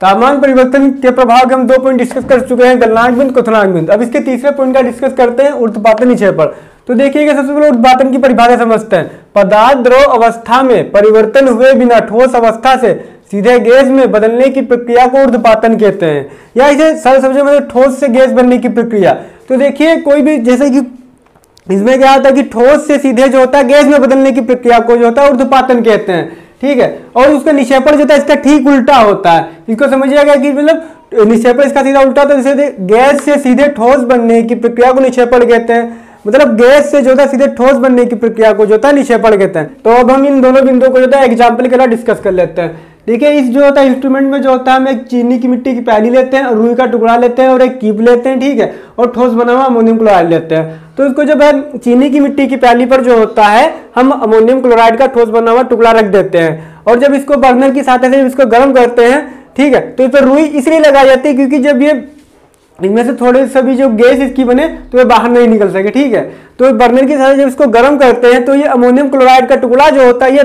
तापमान परिवर्तन के प्रभाव के हम 2 पॉइंट डिस्कस कर चुके हैं, गलनांक बिंदु, क्वथनांक बिंदु। अब इसके तीसरे पॉइंट का डिस्कस करते हैं, ऊर्ध्वपातन निक्षेपण। तो देखिएगा सबसे पहले ऊर्ध्वपातन की परिभाषा समझते हैं। पदार्थ द्रव अवस्था में परिवर्तन हुए बिना ठोस अवस्था से सीधे गैस में बदलने की प्रक्रिया को ऊर्ध्वपातन कहते हैं, या इसे सरल समझे मतलब ठोस से गैस बनने की प्रक्रिया। तो देखिए कोई भी, जैसे कि इसमें क्या होता है कि ठोस से सीधे जो होता है गैस में बदलने की प्रक्रिया को जो होता है ऊर्ध्वपातन कहते हैं। ठीक है, और उसका निक्षेपण जो होता है इसका ठीक उल्टा होता है। इसको समझिएगा कि मतलब निक्षेपण इसका सीधा उल्टा होता है, जैसे गैस से सीधे ठोस बनने की प्रक्रिया को निक्षेपण कहते हैं, मतलब गैस से जो होता है सीधे ठोस बनने की प्रक्रिया को जो होता है निक्षेपण कहते हैं। तो अब हम इन दोनों बिंदुओं को जो होता है एग्जाम्पल के लिए डिस्कस कर लेते हैं। देखिए इस जो होता है इंस्ट्रूमेंट में जो होता है हम एक चीनी की मिट्टी की प्याली लेते हैं और रुई का टुकड़ा लेते हैं और एक कीप लेते हैं, ठीक है, और ठोस बना हुआ अमोनियम क्लोराइड लेते हैं। तो इसको जब है चीनी की मिट्टी की प्याली पर जो होता है हम अमोनियम क्लोराइड का ठोस बना हुआ टुकड़ा रख देते हैं, और जब इसको बर्नर की सहायता से इसको गर्म करते हैं, ठीक है, तो इस पर रुई इसलिए लगाई जाती है क्योंकि जब ये इनमें से थोड़े सभी जो गैस इसकी बने तो ये बाहर नहीं निकल सके। ठीक है, तो बर्नर की सहायता से जब इसको गर्म करते हैं तो ये अमोनियम क्लोराइड का टुकड़ा जो होता है ये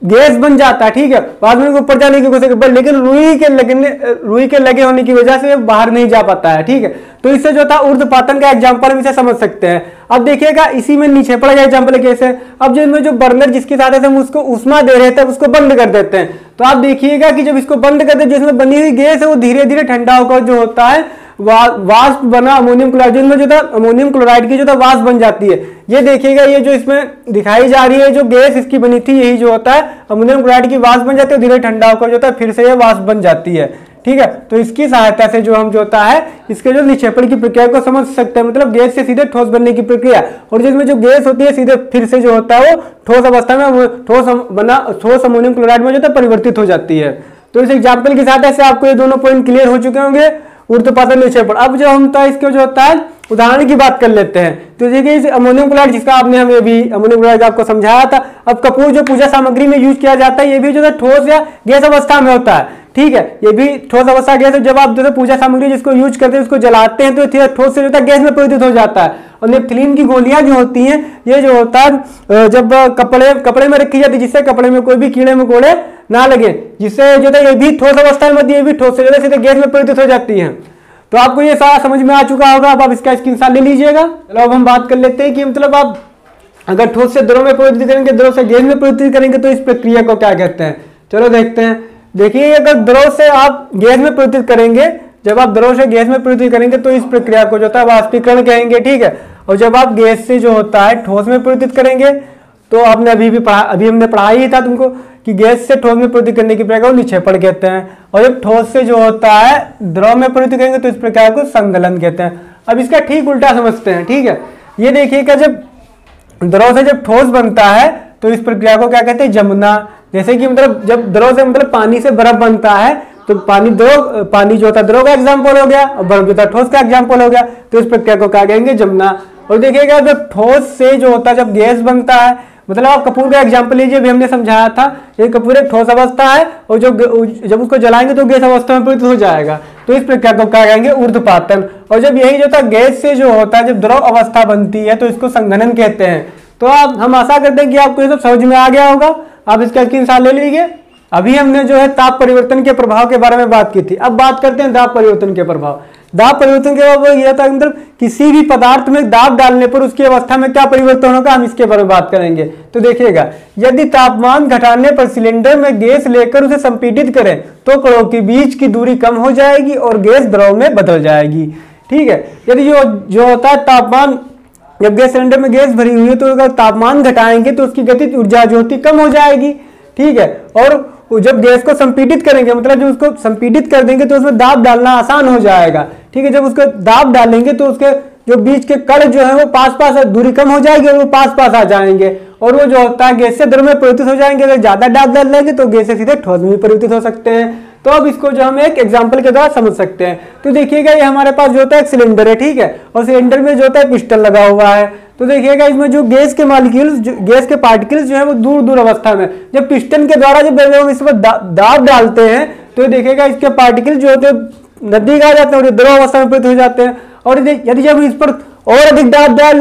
गैस बन जाता है। ठीक है, बाद में ऊपर जाने की कोशिश करता है, लेकिन रुई के लगे होने की वजह से बाहर नहीं जा पाता है। ठीक है, तो इससे जो था ऊर्ध्वपातन का एग्जांपल हम इसे समझ सकते हैं। अब देखिएगा इसी में निक्षेपण का एग्जांपल कैसे। अब जो इनमें जो बर्नर जिसकी सहायता से हम उसको ऊष्मा दे रहे थे उसको बंद कर देते हैं, तो आप देखिएगा कि जब इसको बंद करते हैं जिसमें बनी हुई गैस है वो धीरे धीरे ठंडा होकर जो होता है वाष्प बना अमोनियम क्लोराइड, जिनमें जो था अमोनियम क्लोराइड की जो था वाष्प बन जाती है। ये देखिएगा ये जो इसमें दिखाई जा रही है जो गैस इसकी बनी थी यही जो होता है अमोनियम क्लोराइड की वाष्प बन जाती है, धीरे ठंडा होकर जो होता है फिर से ये वाष्प बन जाती है। ठीक है, तो इसकी सहायता से जो हम जो होता है इसके जो निक्षेपण की प्रक्रिया को समझ सकते हैं, मतलब गैस से सीधे ठोस बनने की प्रक्रिया, और जिसमें जो गैस होती है सीधे फिर से जो होता है वो ठोस अवस्था में ठोस अमोनियम क्लोराइड में जो है परिवर्तित हो जाती है। तो इस एग्जाम्पल की सहायता से आपको ये दोनों पॉइंट क्लियर हो चुके होंगे, ऊर्ध्वपातन निक्षेपण। अब जो हम तो इसके जो होता है उदाहरण की बात कर लेते हैं। तो देखिए इस अमोनियम क्लोराइड जिसका आपने हमें भी अमोनियम क्लोराइड आपको समझाया था, अब कपूर जो पूजा सामग्री में यूज किया जाता है ये भी जो है ठोस या गैस अवस्था में होता है। ठीक है, ये भी ठोस अवस्था गैस है। जब आप जो है पूजा सामग्री जिसको यूज करते हैं उसको जलाते हैं तो ठोस से जो है गैस में परिवर्तित हो जाता है। और नेफ्थलीन की गोलियां जो होती हैं ये जो होता है जब कपड़े में रखी जाती है जिससे कपड़े में कोई भी कीड़े मकोड़े ना लगे, जिससे जो है ये भी ठोस अवस्था में ये भी ठोस से जो है सीधे गैस में परिवर्तित हो जाती है। तो आपको ये सारा समझ में आ चुका होगा। अब आप इसका स्क्रीनशॉट ले लीजिएगा। चलो अब हम बात कर लेते हैं कि मतलब आप अगर ठोस से द्रव में परिवर्तित करेंगे, द्रव से गैस में परिवर्तित करेंगे तो इस प्रक्रिया को क्या कहते हैं। चलो देखते हैं। देखिए अगर द्रव से आप गैस में परिवर्तित करेंगे, जब आप द्रव से गैस में परिवर्तित करेंगे तो इस प्रक्रिया को जो होता है वाष्पीकरण कहेंगे। ठीक है, और जब आप गैस से जो होता है ठोस में परिवर्तित करेंगे तो आपने अभी हमने पढ़ा ही था तुमको कि गैस से ठोस में परिवर्तित करने की प्रक्रिया को निक्षेपण कहते हैं, और जब ठोस से जो होता है द्रव में परिवर्तित करेंगे तो इस प्रक्रिया को संगलन कहते हैं। अब इसका ठीक उल्टा समझते हैं। ठीक है, ये देखिएगा जब द्रव से जब ठोस बनता है तो इस प्रक्रिया को क्या कहते हैं, जमना। जैसे कि मतलब जब द्रव से मतलब पानी से बर्फ बनता है तो पानी जो होता है द्रव का एग्जाम्पल हो गया और बर्फ जो होता है ठोस का एग्जाम्पल हो गया। तो इस प्रक्रिया को क्या कहेंगे, जमना। और देखिएगा जब ठोस से जो होता है जब गैस बनता है, मतलब आप कपूर का एग्जाम्पल लीजिए, अभी हमने समझाया था ये कपूर एक ठोस अवस्था है और जब उसको जलाएंगे तो गैस अवस्था में परिवर्तित हो जाएगा। तो इस प्रक्रिया को क्या कहेंगे, ऊर्ध्वपातन। और जब यही जो था गैस से जो होता है जब द्रव अवस्था बनती है तो इसको संघनन कहते हैं। तो हम आशा करते हैं कि आपको ये सब समझ में आ गया होगा। आप इसका स्क्रीनशॉट ले लीजिए। अभी हमने जो है ताप परिवर्तन के प्रभाव के बारे में बात की थी, अब बात करते हैं दाब परिवर्तन के प्रभाव। दाब परिवर्तन के प्रभाव यह था मतलब किसी भी पदार्थ में दाब डालने पर उसकी अवस्था में क्या परिवर्तन होगा, हम इसके बारे में बात करेंगे। तो देखिएगा, यदि तापमान घटाने पर सिलेंडर में गैस लेकर उसे संपीड़ित करें तो कणों के बीच की दूरी कम हो जाएगी और गैस द्रव में बदल जाएगी। ठीक है, यदि जो होता है तापमान, जब गैस सिलेंडर में गैस भरी हुई है तो अगर तापमान घटाएंगे तो उसकी गतिज ऊर्जा जो होती कम हो जाएगी। ठीक है, और जब गैस को संपीड़ित करेंगे, मतलब जब उसको संपीड़ित कर देंगे तो उसमें दाब डालना आसान हो जाएगा। ठीक है, जब उसको दाब डालेंगे तो उसके जो बीच के कण जो है वो पास दूरी कम हो जाएगी और वो पास आ जाएंगे और वो जो होता है गैस से द्रव में परिवर्तित हो जाएंगे। अगर ज्यादा दाब डाल लेंगे तो गैस से सीधे ठोस में परिवर्तित हो सकते हैं। तो अब इसको जो हम एक एग्जाम्पल के द्वारा समझ सकते हैं। तो देखिएगा, ये हमारे पास जो होता है एक सिलेंडर है। ठीक है, और सिलेंडर में जो होता है पिस्टन लगा हुआ है। तो देखिएगा, इसमें जो गैस के मॉलिक्यूल्स, गैस के पार्टिकल्स जो है वो दूर अवस्था में जब पिस्टन के द्वारा जब हम इस पर दाब डालते हैं तो देखिएगा इसके पार्टिकल जो होते हैं नजदीक आ जाते हैं और द्रव अवस्था में परिवर्तित हो जाते हैं। और यदि जब इस पर और अधिक दाब डाल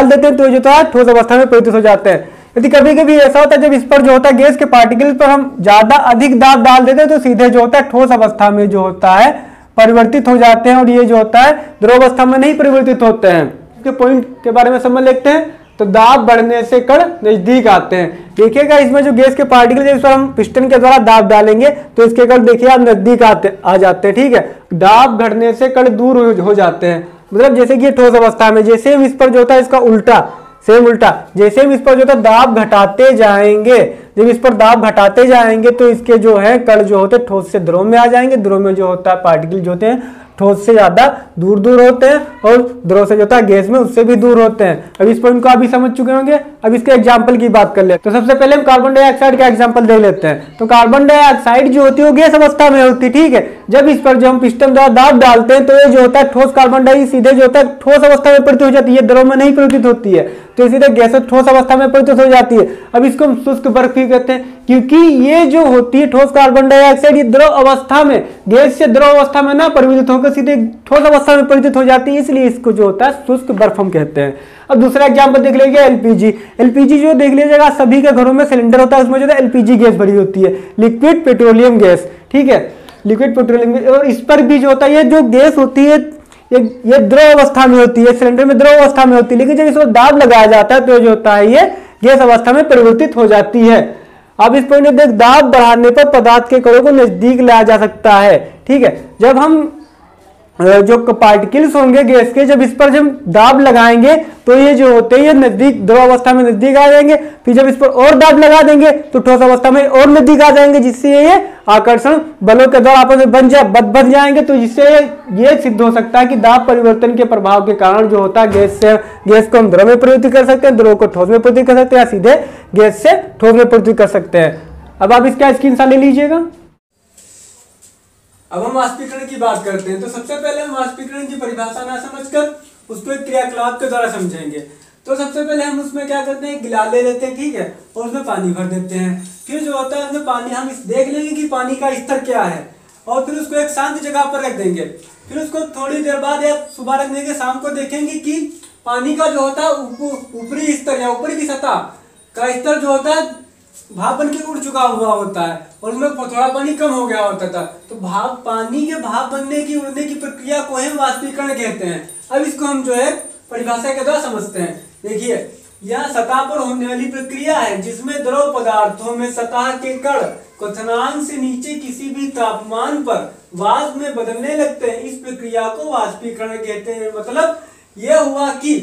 देते हैं तो जो है ठोस अवस्था में परिवर्तित हो जाते हैं। यदि कभी ऐसा होता है जब इस पर जो होता है गैस के पार्टिकल पर हम ज्यादा अधिक दाब डाल देते हैं तो सीधे जो होता है ठोस अवस्था में जो होता है परिवर्तित हो जाते हैं और ये जो होता है द्रव अवस्था में नहीं परिवर्तित होते हैं। इसके पॉइंट के बारे में समझ लेते हैं। तो दाब बढ़ने से कण नजदीक आते हैं। देखिएगा, इसमें जो गैस के पार्टिकल जिस पर हम पिस्टन के द्वारा दाब डालेंगे तो इसके कण देखिए आप नजदीक आ जाते हैं। ठीक है, दाब घटने से कण दूर हो जाते हैं। मतलब जैसे कि ठोस अवस्था में जैसे हम इस पर जो होता है इसका उल्टा, सेम उल्टा, जैसे हम इस पर जो होता है दाब घटाते जाएंगे, जब इस पर दाब घटाते जाएंगे तो इसके जो है कण जो होते हैं ठोस से द्रव में आ जाएंगे। द्रव में जो होता है पार्टिकल जो होते हैं ठोस से ज्यादा दूर होते हैं और द्रव से जो होता है गैस में उससे भी दूर होते हैं। अब इस पॉइंट को आप भी समझ चुके होंगे। अब इसके एग्जांपल की बात कर ले। तो सबसे पहले हम कार्बन डाइऑक्साइड का एग्जांपल देख लेते हैं। तो कार्बन डाइऑक्साइड जो होती है वो गैस अवस्था में होती है। ठीक है, जब इस पर जो हम पिस्टन द्वारा दाब डालते हैं तो ये जो होता है ठोस कार्बन डाइऑक्साइड सीधे जो होता है ठोस अवस्था में परिवर्तित हो जाती है, द्रव में नहीं परिवर्तित होती है, तो सीधे गैस ठोस अवस्था में परिवर्तित हो जाती है। अब इसको हम शुष्क बर्फ भी कहते हैं क्योंकि ये जो होती है ठोस कार्बन डाइऑक्साइड ये द्रव अवस्था में गैस से द्रव अवस्था में ना परिवर्तित होकर सीधे ठोस अवस्था में परिवर्तित हो जाती है, इसलिए इसको जो होता है शुष्क बर्फ हम कहते हैं। अब दूसरा एग्जांपल देख लीजिए एलपीजी। एलपीजी जो देख लीजिएगा, सभी के घरों में सिलेंडर होता है, उसमें जो है एलपीजी गैस भरी होती है, लिक्विड पेट्रोलियम गैस। ठीक है, लिक्विड पेट्रोलियम गैस। और इस पर भी जो होता है ये जो गैस होती है ये द्रव अवस्था में होती है, सिलेंडर में द्रव अवस्था में होती है, लेकिन जब इसको दाब लगाया जाता है तो जो होता है ये गैस अवस्था में परिवर्तित हो जाती है। अब इस पॉइंट में देख, दाब बढ़ाने पर पदार्थ के कणों को नजदीक लाया जा सकता है। ठीक है, जब हम जो पार्टिकल्स होंगे गैस के, जब इस पर जब दाब लगाएंगे तो ये जो होते हैं ये नजदीक द्रव अवस्था में नजदीक आ जाएंगे। फिर जब इस पर और दाब लगा देंगे तो ठोस अवस्था में और नजदीक आ जाएंगे, जिससे ये आकर्षण बलों के द्वारा आपस में बन जाएंगे। तो जिससे ये सिद्ध हो सकता है कि दाब परिवर्तन के प्रभाव के कारण जो होता है गैस को हम द्रव में परिवर्तित कर सकते हैं, द्रव को ठोस में परिवर्तित कर सकते हैं या सीधे गैस से ठोस में परिवर्तित कर सकते हैं। अब आप इसका स्क्रीनशॉट ले लीजिएगा। अब हम वाष्पीकरण की बात करते हैं। तो सबसे पहले हम वाष्पीकरण की परिभाषा ना समझकर उसको एक क्रियाकलाप के द्वारा समझेंगे। तो सबसे पहले हम उसमें क्या करते हैं, गिलास ले लेते हैं। ठीक है, और उसमें पानी भर देते हैं। फिर जो होता है उसमें पानी हम देख लेंगे कि पानी का स्तर क्या है और फिर उसको एक शांत जगह पर रख देंगे। फिर उसको थोड़ी देर बाद या सुबह रख देंगे, शाम को देखेंगे कि पानी का जो होता है ऊपरी स्तर या ऊपरी की सतह का स्तर जो होता है भाप बन के उड़ चुका हुआ होता है और उसमें थोड़ा पानी कम हो गया होता था। तो पानी के भाप बनने की उड़ने की प्रक्रिया को हम वाष्पीकरण कहते हैं। अब इसको हम जो है परिभाषा के द्वारा समझते हैं। देखिए, यह सतह पर होने वाली प्रक्रिया है जिसमें द्रव पदार्थों में सतह के कण क्वथनांक से नीचे किसी भी तापमान पर वाष्प में बदलने लगते हैं। इस प्रक्रिया को वाष्पीकरण कहते हैं। मतलब यह हुआ कि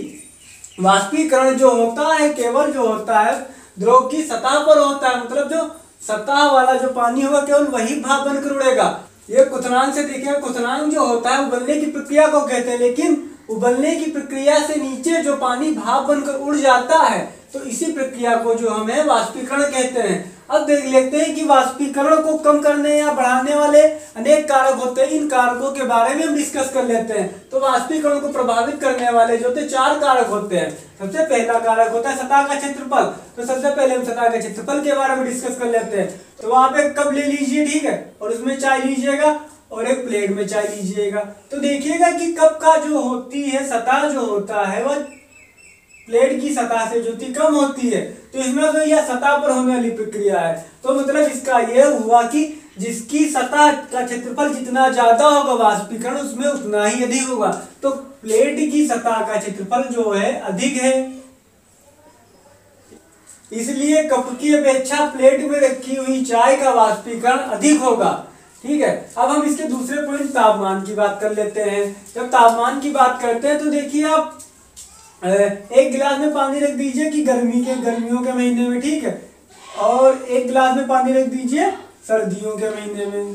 वाष्पीकरण जो होता है केवल जो होता है द्रव की सतह पर होता है। मतलब जो सतह वाला जो पानी होगा केवल वही भाप बनकर उड़ेगा। ये क्वथनांक से देखिए, क्वथनांक जो होता है उबलने की प्रक्रिया को कहते हैं, लेकिन उबलने की प्रक्रिया से नीचे जो पानी भाप बनकर उड़ जाता है तो इसी प्रक्रिया को जो हमें वाष्पीकरण कहते हैं। अब देख लेते हैं कि वाष्पीकरण को कम करने या बढ़ाने वाले अनेक कारक होते हैं। इन कारकों के बारे में हम डिस्कस कर लेते हैं। तो वाष्पीकरण को प्रभावित करने वाले जो होते 4 कारक होते हैं। सबसे पहला कारक होता है सतह का क्षेत्रफल। तो सबसे पहले हम सतह के क्षेत्रफल के बारे में डिस्कस कर लेते हैं। तो वहां पे कप ले लीजिए, ठीक है, और उसमें चाय लीजिएगा और एक प्लेट में चाय लीजिएगा। तो देखिएगा कि कप का जो होती है सतह जो होता है वह प्लेट की सतह से जो थी कम होती है। तो इसमें तो यह सतह पर होने वाली प्रक्रिया है। तो मतलब इसका यह हुआ कि जिसकी सतह का क्षेत्रफल जितना ज्यादा होगा वाष्पीकरण उसमें उतना ही अधिक होगा। तो प्लेट की सतह का क्षेत्रफल जो है अधिक है, इसलिए कप की अपेक्षा प्लेट में रखी हुई चाय का वाष्पीकरण अधिक होगा। ठीक है, अब हम इसके दूसरे पॉइंट तापमान की बात कर लेते हैं। जब तापमान की बात करते हैं तो देखिए आप एक गिलास में पानी रख दीजिए कि गर्मियों के महीने में, ठीक है, और एक गिलास में पानी रख दीजिए सर्दियों के महीने में।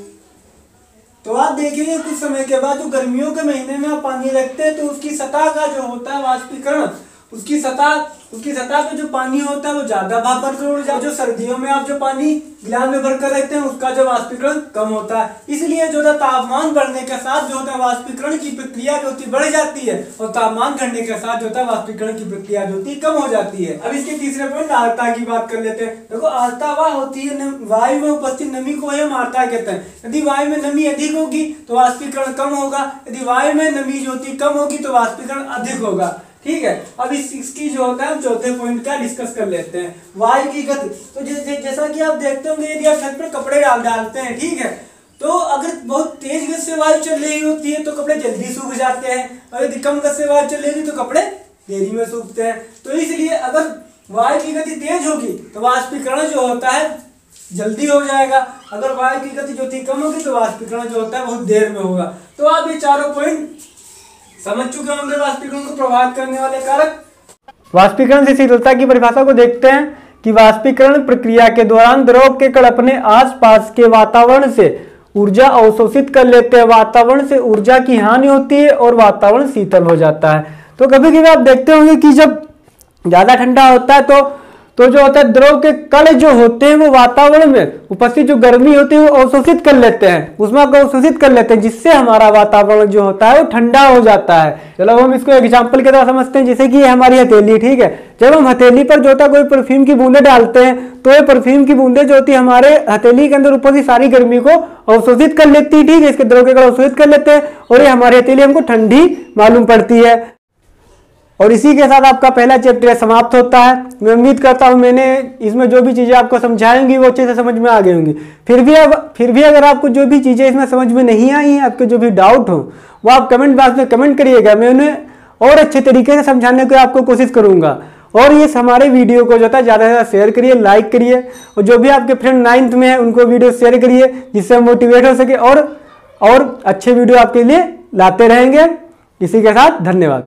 तो आप देखेंगे कुछ समय के बाद जो गर्मियों के महीने में आप पानी रखते हैं तो उसकी सतह का जो होता है वाष्पीकरण, उसकी सतह पे जो पानी होता है वो ज्यादा भाप बनकर उड़ जाता है। जो सर्दियों में आप जो पानी गिलास में भरकर रखते हैं उसका जो वाष्पीकरण कम होता है। इसलिए जो तापमान बढ़ने के साथ जो होता है वाष्पीकरण की प्रक्रिया जो होती बढ़ जाती है और तापमान घटने के साथ जो होता है वाष्पीकरण की प्रक्रिया जो होती कम हो जाती है। अब इसके तीसरे पॉइंट आर्द्रता की बात कर लेते हैं। देखो आर्द्रता वह होती है वायु में उपस्थित नमी को हम आर्द्रता कहते हैं। यदि वायु में नमी अधिक होगी तो वाष्पीकरण कम होगा, यदि वायु में नमी जो होती कम होगी तो वाष्पीकरण अधिक होगा। ठीक है, अब इसकी जो होता है चौथे पॉइंट का डिस्कस कर लेते हैं, वायु की गति। तो जैसा कि आप देखते होंगे यदि आप छत पर कपड़े डालते हैं, ठीक है, तो अगर बहुत तेज गति से वायु चल रही होती है तो कपड़े जल्दी सूख जाते हैं, और यदि कम गति से वायु चल रही है तो कपड़े देरी में सूखते हैं। तो इसलिए अगर वायु की गति तेज होगी तो वाष्पीकरण जो होता है जल्दी हो जाएगा, अगर वायु की गति जो थी कम होगी तो वाष्पीकरण जो होता है बहुत देर में होगा। तो आप ये चारों पॉइंट समझ चुके होंगे वाष्पीकरण को प्रभावित करने वाले कारक। वाष्पीकरण से शीतलता की परिभाषा को देखते हैं कि वाष्पीकरण प्रक्रिया के दौरान द्रव के कण अपने आसपास के वातावरण से ऊर्जा अवशोषित कर लेते हैं, वातावरण से ऊर्जा की हानि होती है और वातावरण शीतल हो जाता है। तो कभी कभी आप देखते होंगे कि जब ज्यादा ठंडा होता है तो जो होता है द्रव के कण जो होते हैं वो वातावरण में उपस्थित जो गर्मी होती है वो अवशोषित कर लेते हैं, ऊष्मा को अवशोषित कर लेते हैं, जिससे हमारा वातावरण जो होता है वो ठंडा हो जाता है। चलो हम इसको एग्जांपल के द्वारा समझते हैं, जैसे कि ये हमारी हथेली, ठीक है, जब हम हथेली पर जो होता है कोई परफ्यूम की बूंदे डालते हैं तो ये परफ्यूम की बूंदे जो होती है हमारे हथेली के अंदर उपस्थित सारी गर्मी को अवशोषित कर लेती है, ठीक है, इसके द्रव के कण अवशोषित कर लेते हैं और ये हमारी हथेली हमको ठंडी मालूम पड़ती है। और इसी के साथ आपका पहला चैप्टर समाप्त होता है। मैं उम्मीद करता हूं मैंने इसमें जो भी चीजें आपको समझाएंगी वो अच्छे से समझ में आ गई होंगी। फिर भी अगर आपको जो भी चीजें इसमें समझ में नहीं आई हैं, आपके जो भी डाउट हो वो आप कमेंट बॉक्स में कमेंट करिएगा, मैं उन्हें और अच्छे तरीके से समझाने की आपको कोशिश करूंगा। और ये हमारे वीडियो को जो था ज़्यादा से ज़्यादा शेयर करिए, लाइक करिए, और जो भी आपके फ्रेंड 9th में है उनको वीडियो शेयर करिए जिससे हम मोटिवेट हो सके और अच्छे वीडियो आपके लिए लाते रहेंगे। इसी के साथ धन्यवाद।